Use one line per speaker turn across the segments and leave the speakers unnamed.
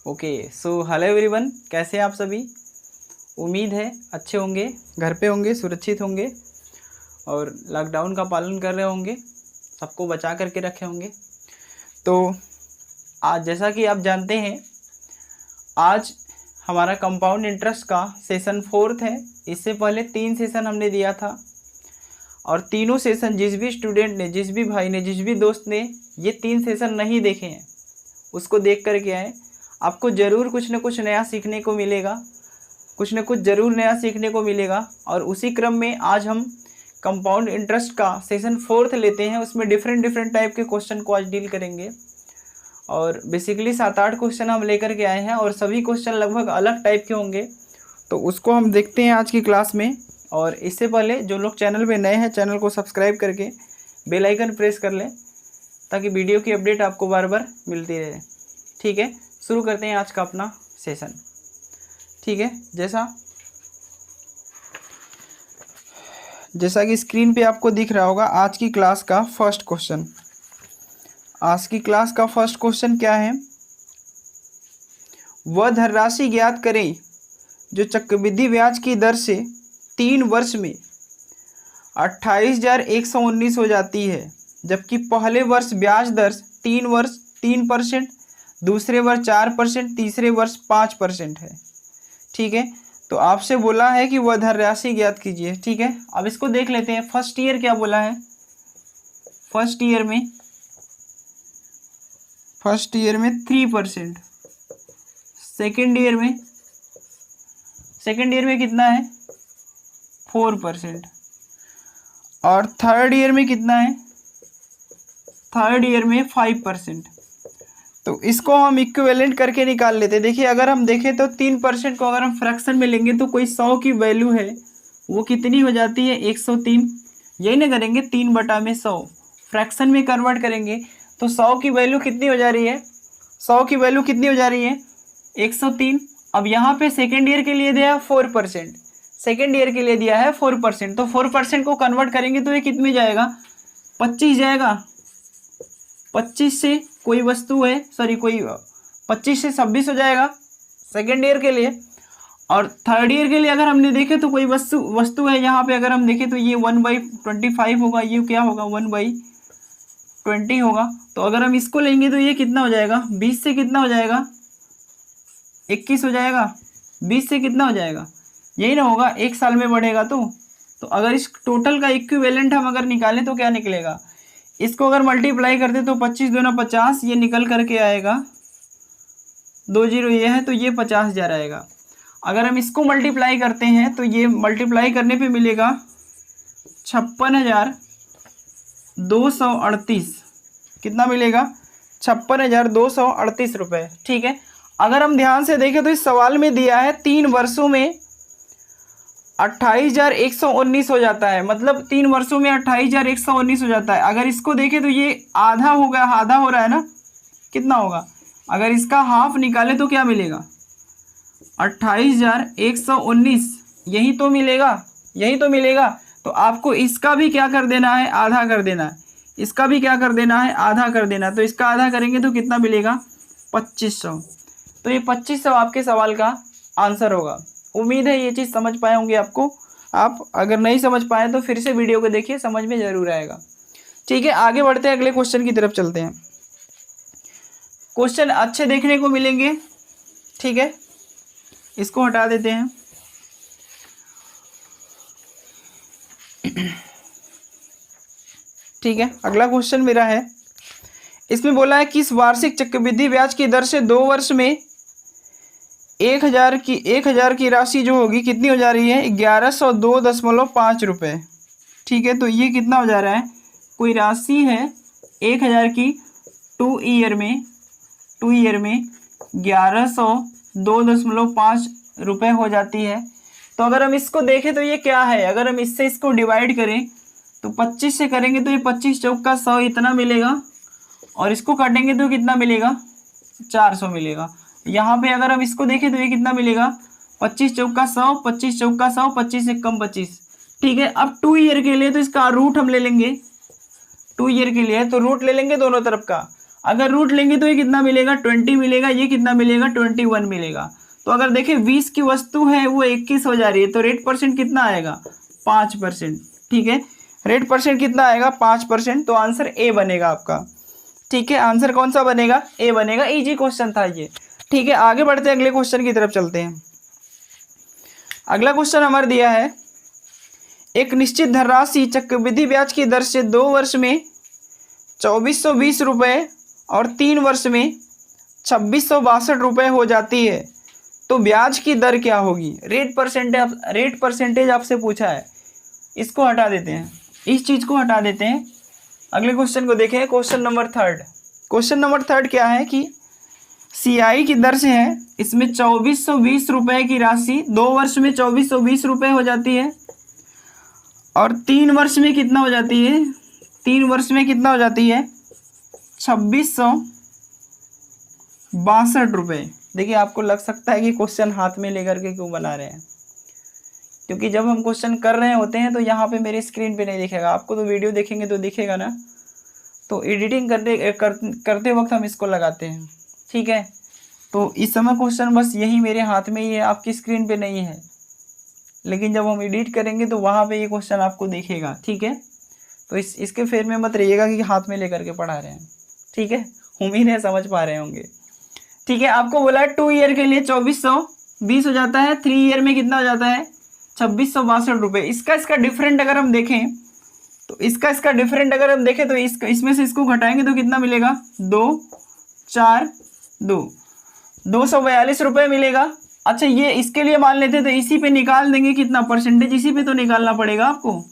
Okay so hello everyone, कैसे हैं आप सभी। उम्मीद है अच्छे होंगे, घर पे होंगे, सुरक्षित होंगे और लॉकडाउन का पालन कर रहे होंगे, सबको बचा करके रखे होंगे। तो आज जैसा कि आप जानते हैं, आज हमारा कंपाउंड इंटरेस्ट का सेशन 4th है। इससे पहले 3 सेशन हमने दिया था और तीनों सेशन जिस भी स्टूडेंट ने, जिस भी भाई ने, जिस भी दोस्त ने ये 3 सेशन नहीं देखे हैं उसको देख कर के आए। आपको ज़रूर कुछ न कुछ नया सीखने को मिलेगा, कुछ न कुछ ज़रूर नया सीखने को मिलेगा। और उसी क्रम में आज हम कंपाउंड इंटरेस्ट का सेशन 4th लेते हैं। उसमें डिफरेंट टाइप के क्वेश्चन को आज डील करेंगे और बेसिकली 7-8 क्वेश्चन हम लेकर के आए हैं और सभी क्वेश्चन लगभग अलग टाइप के होंगे। तो उसको हम देखते हैं आज की क्लास में। और इससे पहले जो लोग चैनल पे नए हैं, चैनल को सब्सक्राइब करके बेल आइकन प्रेस कर लें ताकि वीडियो की अपडेट आपको बार बार मिलती रहे। ठीक है, शुरू करते हैं आज का अपना सेशन। ठीक है, जैसा कि स्क्रीन पे आपको दिख रहा होगा आज की क्लास का फर्स्ट क्वेश्चन। आज की क्लास का फर्स्ट क्वेश्चन क्या है? वह धनराशि ज्ञात करें जो चक्रवृद्धि ब्याज की दर से 3 वर्ष में 28,119 हो जाती है, जबकि पहले वर्ष ब्याज दर 3%, दूसरे वर्ष 4%, तीसरे वर्ष 5% है। ठीक है, तो आपसे बोला है कि वह धनराशि ज्ञात कीजिए। ठीक है, अब इसको देख लेते हैं। फर्स्ट ईयर क्या बोला है? फर्स्ट ईयर में 3%, सेकेंड ईयर में कितना है? 4%, और थर्ड ईयर में कितना है? थर्ड ईयर में 5%। तो इसको हम इक्विवेलेंट करके निकाल लेते हैं। देखिए, अगर हम देखें तो 3% को अगर हम फ्रैक्शन में लेंगे तो कोई 100 की वैल्यू है वो कितनी हो जाती है? 103। यही ना करेंगे, 3/100 फ्रैक्शन में कन्वर्ट करेंगे तो 100 की वैल्यू कितनी हो जा रही है? 100 की वैल्यू कितनी हो जा रही है? 103। अब यहाँ पे सेकेंड ईयर के लिए दिया है 4%, सेकेंड ईयर के लिए दिया है 4%, तो 4% को कन्वर्ट करेंगे तो ये कितने जाएगा? 25 जाएगा। 25 से कोई वस्तु है, सॉरी कोई 25 से 26 हो जाएगा सेकेंड ईयर के लिए। और थर्ड ईयर के लिए अगर हमने देखे तो कोई वस्तु है यहाँ पे, अगर हम देखें तो ये 1/25 होगा, ये क्या होगा? 1/20 होगा। तो अगर हम इसको लेंगे तो ये कितना हो जाएगा? 20 से कितना हो जाएगा? 21 हो जाएगा। 20 से कितना हो जाएगा? यही ना होगा, 1 साल में बढ़ेगा। तो अगर इस टोटल का इक्विवेलेंट हम अगर निकालें तो क्या निकलेगा? इसको अगर मल्टीप्लाई करते तो 25 दूना 50, ये निकल करके आएगा 2 0 ये है, तो ये 50,000 आएगा। अगर हम इसको मल्टीप्लाई करते हैं तो ये मल्टीप्लाई करने पे मिलेगा 56,238। कितना मिलेगा? 56,238 रुपये। ठीक है, अगर हम ध्यान से देखें तो इस सवाल में दिया है 3 वर्षों में 28,119 हो जाता है, मतलब 3 वर्षों में 28,119 हो जाता है। अगर इसको देखें तो ये आधा हो गया, आधा हो रहा है ना, कितना होगा? अगर इसका हाफ निकाले तो क्या मिलेगा? 28,119, यही तो मिलेगा। तो आपको इसका भी क्या कर देना है? आधा कर देना है। इसका भी क्या कर देना है? आधा कर देना है। तो इसका आधा करेंगे तो कितना मिलेगा? 2500। तो ये 2500 आपके सवाल का आंसर होगा। उम्मीद है ये चीज़ समझ पाए होंगे आपको। आप अगर नहीं समझ पाए तो फिर से वीडियो को देखिए, समझ में ज़रूर आएगा। ठीक है, आगे बढ़ते हैं, अगले क्वेश्चन की तरफ चलते हैं। क्वेश्चन अच्छे देखने को मिलेंगे। ठीक है, इसको हटा देते हैं। ठीक है, अगला क्वेश्चन मेरा है। इसमें बोला है किस वार्षिक चक्रवृद्धि ब्याज की दर से 2 वर्ष में 1,000 की राशि जो होगी कितनी हो जा रही है? 1102.5 रुपये। ठीक है, तो ये कितना हो जा रहा है? कोई राशि है 1,000 की 2 ईयर में 1102.5 रुपये हो जाती है। तो अगर हम इसको देखें तो ये क्या है? अगर हम इससे इसको डिवाइड करें तो 25 से करेंगे तो ये 25 चौक का 100 इतना मिलेगा, और इसको काटेंगे तो कितना मिलेगा? 400 मिलेगा। यहाँ पे अगर हम इसको देखें तो ये कितना मिलेगा? 25 चौक का 100, 25 चौक का 100, 25 से कम 25। ठीक है, अब 2 ईयर के लिए तो इसका रूट हम ले लेंगे। 2 ईयर के लिए तो रूट ले लेंगे दोनों तरफ का। अगर रूट लेंगे तो ये कितना मिलेगा 20 मिलेगा, ये कितना मिलेगा 21 मिलेगा। तो अगर देखें 20 की वस्तु है वो 21 हो जा रही है, तो रेट परसेंट कितना आएगा 5%। ठीक है, रेट परसेंट कितना आएगा 5%। तो आंसर ए बनेगा आपका। ठीक है, आंसर कौन सा बनेगा, ए बनेगा। इजी क्वेश्चन था ये। ठीक है, आगे बढ़ते हैं, अगले क्वेश्चन की तरफ चलते हैं। अगला क्वेश्चन हमारा दिया है, एक निश्चित धनराशि चक्रवृद्धि ब्याज की दर से 2 वर्ष में 2420 रुपये और 3 वर्ष में 2662 रुपये हो जाती है, तो ब्याज की दर क्या होगी। रेट परसेंटेज आपसे पूछा है, इसको हटा देते हैं, इस चीज़ को हटा देते हैं। अगले क्वेश्चन को देखें, question number third. Question number third क्या है कि CI की दर से है, इसमें 2420 रुपये की राशि 2 वर्ष में 2420 रुपये हो जाती है और 3 वर्ष में कितना हो जाती है, 3 वर्ष में कितना हो जाती है 2662 रुपये। देखिए आपको लग सकता है कि क्वेश्चन हाथ में लेकर के क्यों बना रहे हैं, क्योंकि जब हम क्वेश्चन कर रहे होते हैं तो यहाँ पे मेरी स्क्रीन पे नहीं दिखेगा, आपको तो वीडियो देखेंगे तो दिखेगा ना। तो एडिटिंग करते वक्त हम इसको लगाते हैं। ठीक है, तो इस समय क्वेश्चन बस यही मेरे हाथ में ही है, आपकी स्क्रीन पे नहीं है, लेकिन जब हम एडिट करेंगे तो वहाँ पे ये क्वेश्चन आपको दिखेगा। ठीक है, तो इसके फेर में मत रहिएगा कि हाथ में लेकर के पढ़ा रहे हैं। ठीक है, उम्मीद है समझ पा रहे होंगे। ठीक है, आपको बोला 2 ईयर के लिए 2420 हो जाता है, 3 ईयर में कितना हो जाता है 2662 रुपये। इसका डिफरेंट अगर हम देखें तो इसका डिफरेंट अगर हम देखें तो इसमें से इसको घटाएंगे तो कितना मिलेगा 2 4 2 242 रुपये मिलेगा। अच्छा, ये इसके लिए मान लेते हैं तो इसी पे निकाल देंगे कितना परसेंटेज, इसी पे तो निकालना पड़ेगा आपको,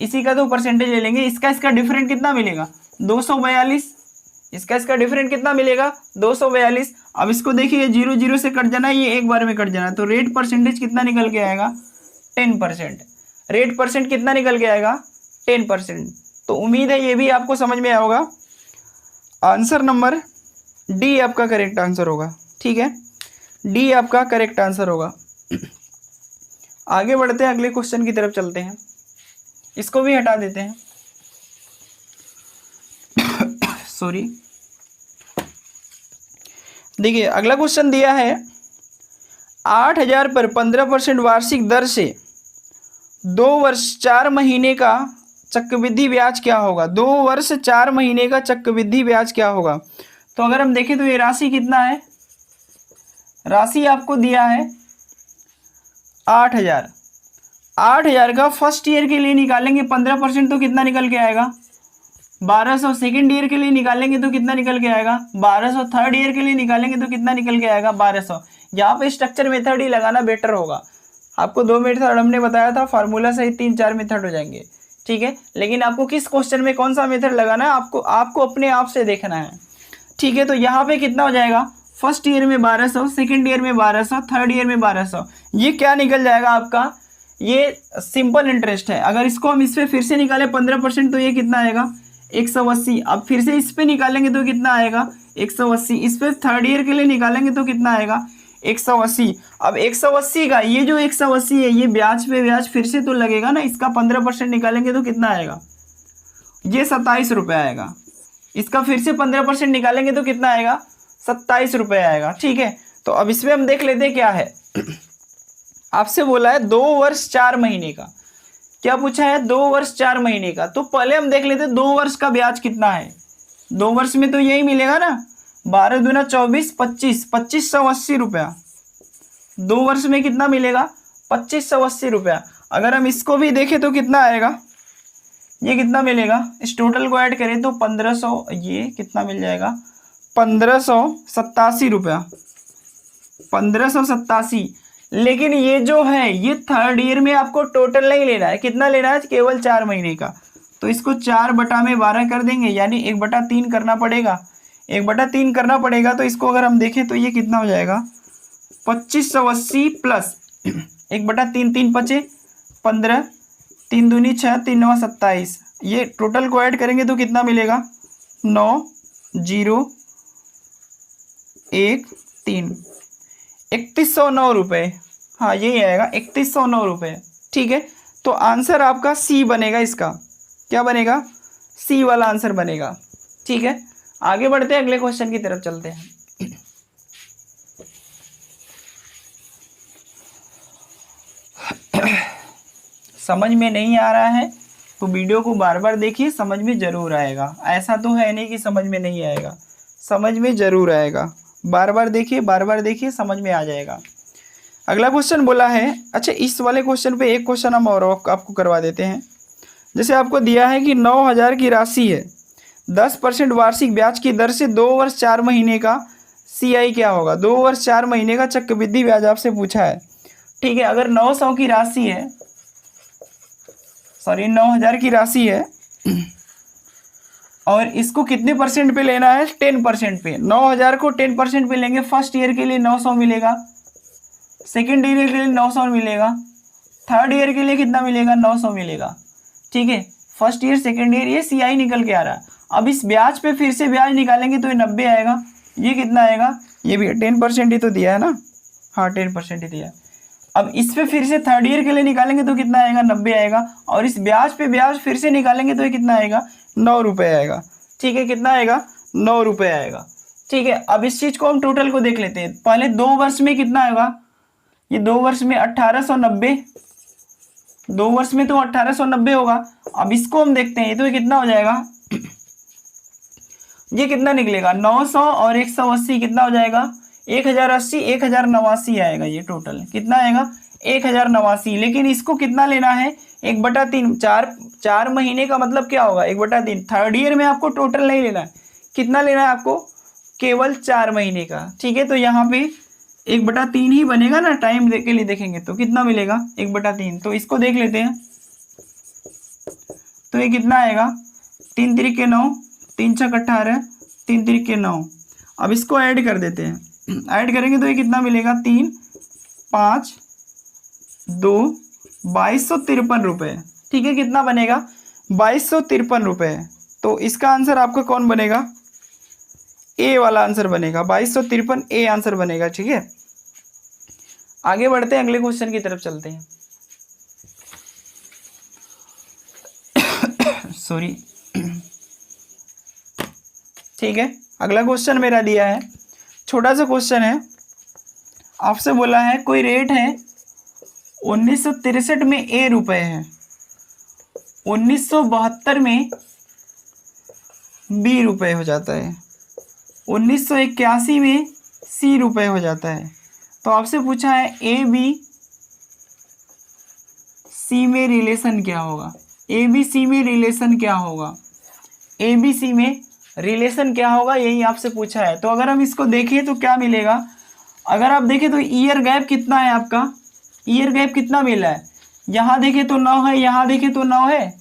इसी का तो परसेंटेज ले लेंगे। इसका डिफरेंट कितना मिलेगा 242, इसका डिफरेंट कितना मिलेगा 242। अब इसको देखिए 0 0 से कट जाना है, ये एक बार में कट जाना है, तो रेट परसेंटेज कितना निकल के आएगा 10%। रेट परसेंट कितना निकल के आएगा 10%। तो उम्मीद है ये भी आपको समझ में आया होगा। आंसर नंबर डी आपका करेक्ट आंसर होगा। ठीक है, डी आपका करेक्ट आंसर होगा। आगे बढ़ते हैं, अगले क्वेश्चन की तरफ चलते हैं, इसको भी हटा देते हैं। सॉरी, देखिए अगला क्वेश्चन दिया है 8000 पर 15% वार्षिक दर से 2 वर्ष 4 महीने का चक्रवृद्धि ब्याज क्या होगा। 2 वर्ष 4 महीने का चक्रवृद्धि ब्याज क्या होगा। तो अगर हम देखें तो ये राशि कितना है, राशि आपको दिया है 8000। 8000 का फर्स्ट ईयर के लिए निकालेंगे 15% तो कितना निकल के आएगा 1200। सेकेंड ईयर के लिए निकालेंगे तो कितना निकल के आएगा 1200। थर्ड ईयर के लिए निकालेंगे तो कितना निकल के आएगा 1200। यहाँ पे स्ट्रक्चर मेथड ही लगाना बेटर होगा। आपको 2 मेथड हमने बताया था, फार्मूला सहित 3-4 मेथड हो जाएंगे। ठीक है, लेकिन आपको किस क्वेश्चन में कौन सा मेथड लगाना है आपको अपने आप से देखना है। ठीक है, तो यहाँ पे कितना हो जाएगा, फर्स्ट ईयर में 1200, सेकेंड ईयर में 1200, थर्ड ईयर में 1200। ये क्या निकल जाएगा आपका, ये सिंपल इंटरेस्ट है। अगर इसको हम इस पर फिर से निकालें 15% तो ये कितना आएगा 180। अब फिर से इस पे निकालेंगे तो कितना आएगा 180। इस पे थर्ड ईयर के लिए निकालेंगे तो कितना आएगा 180। अब 180 का ये जो 180 है ये ब्याज पे ब्याज फिर से तो लगेगा ना, इसका 15% निकालेंगे तो कितना आएगा, ये 27 रुपये आएगा। इसका फिर से 15% निकालेंगे तो कितना आएगा 27 रुपये आएगा। ठीक है, तो अब इसमें हम देख लेते हैं क्या है। आपसे बोला है 2 वर्ष 4 महीने का, क्या पूछा है 2 वर्ष 4 महीने का। तो पहले हम देख लेते हैं 2 वर्ष का ब्याज कितना है। 2 वर्ष में तो यही मिलेगा ना, 12 दूना 24, 25, 2580 रुपया। 2 वर्ष में कितना मिलेगा 2580 रुपया। अगर हम इसको भी देखें तो कितना आएगा, ये कितना मिलेगा, इस टोटल को ऐड करें तो 1500, ये कितना मिल जाएगा 1587 रुपया, 1587। लेकिन ये जो है ये थर्ड ईयर में आपको टोटल नहीं लेना है, कितना लेना है केवल 4 महीने का। तो इसको 4/12 कर देंगे, यानी 1/3 करना पड़ेगा। 1/3 करना पड़ेगा, तो इसको अगर हम देखें तो ये कितना हो जाएगा 2580 प्लस 1/3, 3 5 15, 3 दूनी 6, 3 9 27। ये टोटल को ऐड करेंगे तो कितना मिलेगा 9013, 3109 रुपये। हाँ यही आएगा 3109 रुपये। ठीक है, तो आंसर आपका सी बनेगा। इसका क्या बनेगा, सी वाला आंसर बनेगा। ठीक है, आगे बढ़ते हैं, अगले क्वेश्चन की तरफ चलते हैं। समझ में नहीं आ रहा है तो वीडियो को बार बार देखिए, समझ में जरूर आएगा। ऐसा तो है नहीं कि समझ में नहीं आएगा, समझ में जरूर आएगा। बार बार देखिए, बार बार देखिए, समझ में आ जाएगा। अगला क्वेश्चन बोला है, अच्छा इस वाले क्वेश्चन पे एक क्वेश्चन हम और आपको करवा देते हैं। जैसे आपको दिया है कि 9,000 की राशि है, 10% वार्षिक ब्याज की दर से 2 वर्ष 4 महीने का CI क्या होगा। 2 वर्ष 4 महीने का चक्रवृद्धि ब्याज आपसे पूछा है। ठीक है, अगर 900 की राशि है, सॉरी 9,000 की राशि है और इसको कितने परसेंट पे लेना है, 10% पे। 9,000 को 10% पे लेंगे, फर्स्ट ईयर के लिए 900 मिलेगा, सेकेंड ईयर के लिए 900 मिलेगा, थर्ड ईयर के लिए कितना मिलेगा, 900 मिलेगा। ठीक है, फर्स्ट ईयर सेकेंड ईयर ये CI निकल के आ रहा है। अब इस ब्याज पे फिर से ब्याज निकालेंगे तो ये 90 आएगा। ये कितना आएगा, ये भी 10% ही तो दिया है ना, हाँ 10% ही दिया है। अब इस पे फिर से थर्ड ईयर के लिए निकालेंगे तो कितना आएगा, 90 आएगा। और इस ब्याज पे ब्याज फिर से निकालेंगे तो ये कितना आएगा, 9 रुपये आएगा। ठीक है, कितना आएगा, 9 रुपये आएगा। ठीक है, अब इस चीज़ को हम टोटल को देख लेते हैं। पहले 2 वर्ष में कितना होगा, ये 2 वर्ष में 1890, 2 वर्ष में तो 1890 होगा। अब इसको हम देखते हैं, तो ये कितना हो जाएगा, ये कितना निकलेगा, 900 और 180 कितना हो जाएगा, 1080, 1089 आएगा। ये टोटल कितना आएगा, 1089। लेकिन इसको कितना लेना है, 1/3, 4 महीने का मतलब क्या होगा, 1/3। थर्ड ईयर में आपको टोटल नहीं लेना है, कितना लेना है आपको, केवल 4 महीने का। ठीक है, तो यहाँ पे 1/3 ही बनेगा ना, टाइम के लिए देखेंगे तो कितना मिलेगा, 1/3। तो इसको देख लेते हैं, तो ये कितना आएगा, 3 त्रिक 9, 3 छक 18, 3 त्रिक 9। अब इसको ऐड कर देते हैं, ऐड करेंगे तो ये कितना मिलेगा, 3 5 2 2253 रुपये। ठीक है, कितना बनेगा, 2253 रुपये। तो इसका आंसर आपका कौन बनेगा, ए वाला आंसर बनेगा, 2253 ए आंसर बनेगा। ठीक है, आगे बढ़ते हैं, अगले क्वेश्चन की तरफ चलते हैं। सॉरी। ठीक है, अगला क्वेश्चन मेरा दिया है, छोटा सा क्वेश्चन है। आपसे बोला है कोई रेट है 1963 में A रुपए है, 1972 में B रुपए हो जाता है, 1981 में C रुपए हो जाता है। तो आपसे पूछा है ABC में रिलेशन क्या होगा, ABC में रिलेशन क्या होगा, ABC में रिलेशन क्या होगा, यही आपसे पूछा है। तो अगर हम इसको देखें तो क्या मिलेगा, अगर आप देखें तो ईयर गैप कितना है आपका, ईयर गैप कितना मिला है, यहाँ देखें तो 9 है, यहाँ देखें तो 9 है,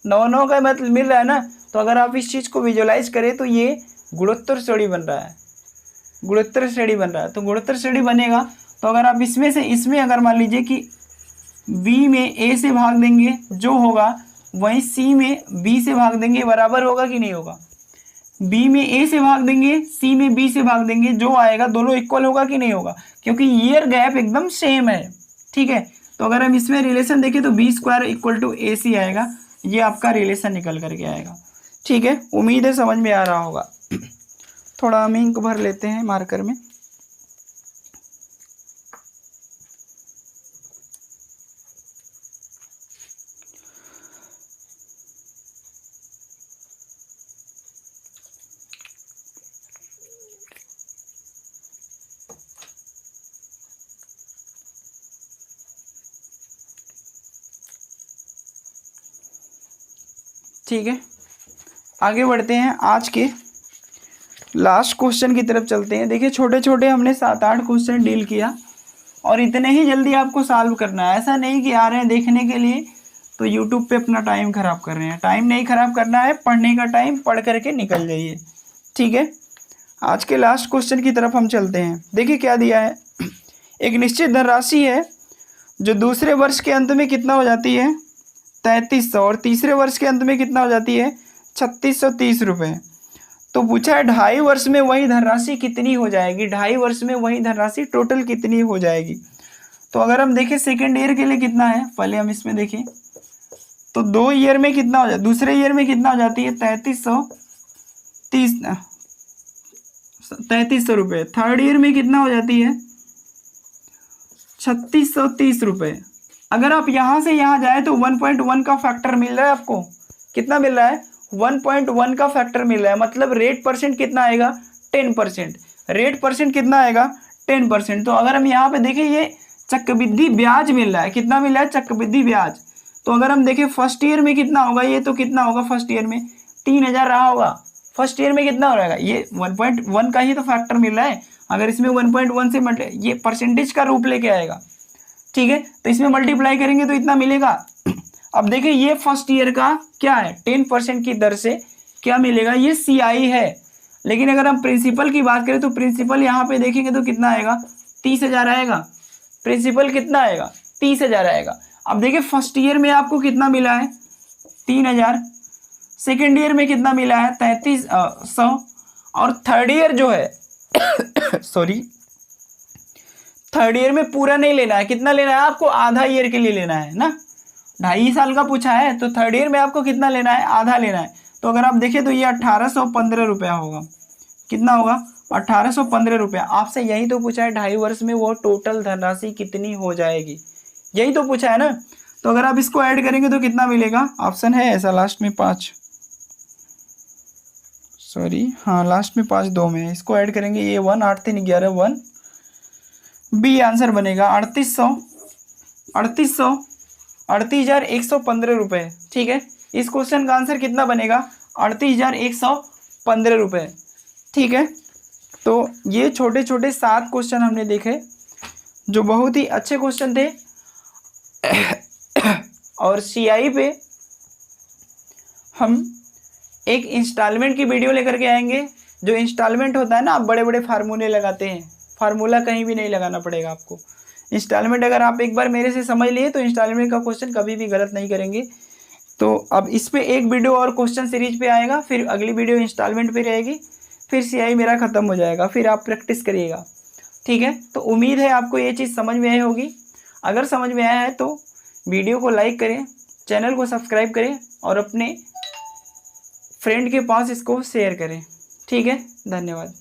9 का मतलब मिल रहा है ना। तो अगर आप इस चीज़ को विजुअलाइज करें तो ये गुणोत्तर श्रेणी बन रहा है, गुणोत्तर श्रेणी बन रहा है। तो गुणोत्तर श्रेणी बनेगा तो अगर आप इसमें से इसमें अगर मान लीजिए कि B में A से भाग देंगे जो होगा, वहीं C में B से भाग देंगे, बराबर होगा कि नहीं होगा, B में A से भाग देंगे, C में B से भाग देंगे, जो आएगा दोनों इक्वल होगा कि नहीं होगा, क्योंकि ईयर गैप एकदम सेम है। ठीक है, तो अगर हम इसमें रिलेशन देखें तो B² = AC आएगा, ये आपका रिलेशन निकल करके आएगा। ठीक है, उम्मीद है समझ में आ रहा होगा। थोड़ा हम इंक भर लेते हैं मार्कर में। ठीक है, आगे बढ़ते हैं, आज के लास्ट क्वेश्चन की तरफ चलते हैं। देखिए छोटे छोटे हमने 7-8 क्वेश्चन डील किया और इतने ही जल्दी आपको सॉल्व करना है। ऐसा नहीं कि आ रहे हैं देखने के लिए तो यूट्यूब पे अपना टाइम ख़राब कर रहे हैं। टाइम नहीं ख़राब करना है, पढ़ने का टाइम पढ़ करके निकल जाइए। ठीक है, आज के लास्ट क्वेश्चन की तरफ हम चलते हैं। देखिए क्या दिया है, एक निश्चित धनराशि है जो दूसरे वर्ष के अंत में कितना हो जाती है, 3300, और तीसरे वर्ष के अंत में कितना हो जाती है, 3630 रुपये। तो पूछा है 2.5 वर्ष में वही धनराशि कितनी हो जाएगी, 2.5 वर्ष में वही धनराशि टोटल कितनी हो जाएगी। तो अगर हम देखें सेकेंड ईयर के लिए कितना है, पहले हम इसमें देखें तो 2 ईयर में कितना हो जाता है, दूसरे ईयर में कितना हो जाती है, 3300 रुपये। थर्ड ईयर में कितना हो जाती है 3630 रुपये। अगर आप यहाँ से यहाँ जाए तो 1.1 का फैक्टर मिल रहा है आपको। कितना मिल रहा है 1.1 का फैक्टर मिल रहा है। मतलब रेट परसेंट कितना आएगा 10%। रेट परसेंट कितना आएगा 10%। तो अगर हम यहाँ पे देखें ये चक्रवृद्धि ब्याज मिल रहा है। कितना मिल रहा है चक्रवृद्धि ब्याज। तो अगर हम देखें फर्स्ट ईयर में कितना होगा ये, तो कितना होगा फर्स्ट ईयर में 3000 रहा होगा। फर्स्ट ईयर में कितना हो रहेगा ये 1.1 का ही तो फैक्टर मिल रहा है। अगर इसमें 1.1 से ये परसेंटेज का रूप लेके आएगा, ठीक है, तो इसमें मल्टीप्लाई करेंगे तो इतना मिलेगा। अब देखिए ये फर्स्ट ईयर का क्या है 10% की दर से क्या मिलेगा, ये CI है। लेकिन अगर हम प्रिंसिपल की बात करें तो प्रिंसिपल यहाँ पे देखेंगे तो कितना आएगा 30,000 आएगा। प्रिंसिपल कितना आएगा 30,000 आएगा। अब देखिए फर्स्ट ईयर में आपको कितना मिला है 3,000, सेकेंड ईयर में कितना मिला है 3300, और थर्ड ईयर जो है सॉरी थर्ड ईयर में पूरा नहीं लेना है। कितना लेना है आपको आधा ईयर के लिए लेना है ना, 2.5 साल का पूछा है तो थर्ड ईयर में आपको कितना लेना है आधा लेना है। तो अगर आप देखें तो ये 1815 रुपया होगा। कितना होगा 1815 रुपया। आपसे यही तो पूछा है 2.5 वर्ष में वो टोटल धनराशि कितनी हो जाएगी, यही तो पूछा है ना। तो अगर आप इसको ऐड करेंगे तो कितना मिलेगा, ऑप्शन है ऐसा लास्ट में 5, सॉरी हाँ लास्ट में 5 2 में, इसको ऐड करेंगे ये 1 8 3 11 1, बी आंसर बनेगा 38,115 रुपये। ठीक है, इस क्वेश्चन का आंसर कितना बनेगा 38,115 रुपये। ठीक है, तो ये छोटे छोटे 7 क्वेश्चन हमने देखे जो बहुत ही अच्छे क्वेश्चन थे। और CI पे हम एक इंस्टॉलमेंट की वीडियो लेकर के आएंगे। जो इंस्टॉलमेंट होता है ना, आप बड़े बड़े फार्मूले लगाते हैं, फार्मूला कहीं भी नहीं लगाना पड़ेगा आपको। इंस्टॉलमेंट अगर आप एक बार मेरे से समझ लिए तो इंस्टॉलमेंट का क्वेश्चन कभी भी गलत नहीं करेंगे। तो अब इस पे एक वीडियो और क्वेश्चन सीरीज पे आएगा, फिर अगली वीडियो इंस्टॉलमेंट पे रहेगी, फिर CI मेरा ख़त्म हो जाएगा, फिर आप प्रैक्टिस करिएगा। ठीक है, तो उम्मीद है आपको ये चीज़ समझ में आई होगी। अगर समझ में आया है तो वीडियो को लाइक करें, चैनल को सब्सक्राइब करें और अपने फ्रेंड के पास इसको शेयर करें। ठीक है, धन्यवाद।